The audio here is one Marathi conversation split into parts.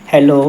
हॅलो,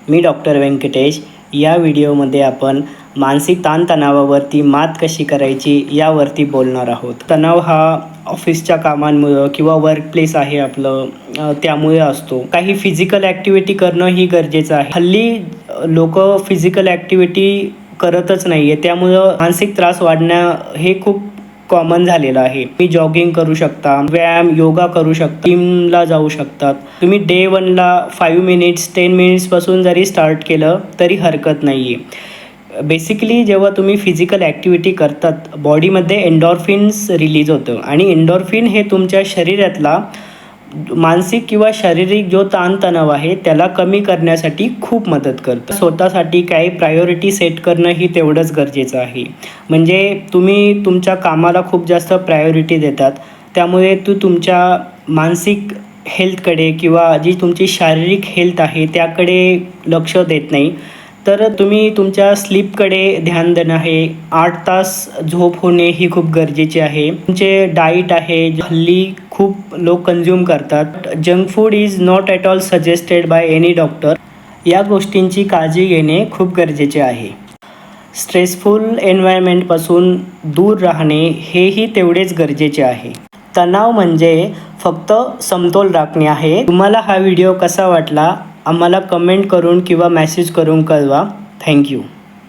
मी डॉक्टर व्यंकटेश. या व्हिडिओमध्ये आपण मानसिक ताणतणावावरती मात कशी करायची यावरती बोलणार आहोत. तणाव हा ऑफिसच्या कामांमुळं किंवा वर्कप्लेस आहे आपलं त्यामुळे असतो. काही फिजिकल ॲक्टिव्हिटी करणं ही गरजेचं आहे. हल्ली लोक फिजिकल ॲक्टिव्हिटी करतच नाही आहे, त्यामुळं मानसिक त्रास वाढणं हे खूप कॉमन झालेलं आहे. तुम्ही जॉगिंग करू शकता, व्यायाम योगा करू शकता, जिमला जाऊ शकतात. तुम्ही डे 1ला 5 मिनिट्स 10 मिनिट्सपासून जरी स्टार्ट केलं तरी हरकत नाही आहे. बेसिकली जेव्हा तुम्ही फिजिकल ॲक्टिव्हिटी करतात बॉडीमध्ये एंडॉर्फिन्स रिलीज होतं आणि एंडॉर्फिन हे तुमच्या शरीरातला मानसिक किंवा शारीरिक जो ताणतणाव आहे त्याला कमी करण्यासाठी खूप मदत करतं. स्वतःसाठी काही प्रायोरिटी सेट करणं ही तेवढंच गरजेचं आहे. म्हणजे तुम्ही तुमच्या कामाला खूप जास्त प्रायोरिटी देतात, त्यामुळे तुमच्या मानसिक हेल्थकडे किंवा जी तुमची शारीरिक हेल्थ आहे त्याकडे लक्ष देत नाही. तर तुम्ही तुमच्या स्लीपकडे ध्यान देणं आहे. 8 तास झोप होणे ही खूप गरजेची आहे. तुमचे डाईट आहे, हल्ली खूप लोक कंझ्युम करतात. Junk food is not at all suggested by any doctor. या गोष्टींची काळजी घेणे खूप गरजेचे आहे. स्ट्रेसफुल एन्व्हायरमेंटपासून दूर राहणे हेही तेवढेच गरजेचे आहे. तणाव म्हणजे फक्त समतोल राखणे आहे. तुम्हाला हा व्हिडिओ कसा वाटला आम्हाला कमेंट करून किंवा मेसेज करून कळवा. थँक्यू.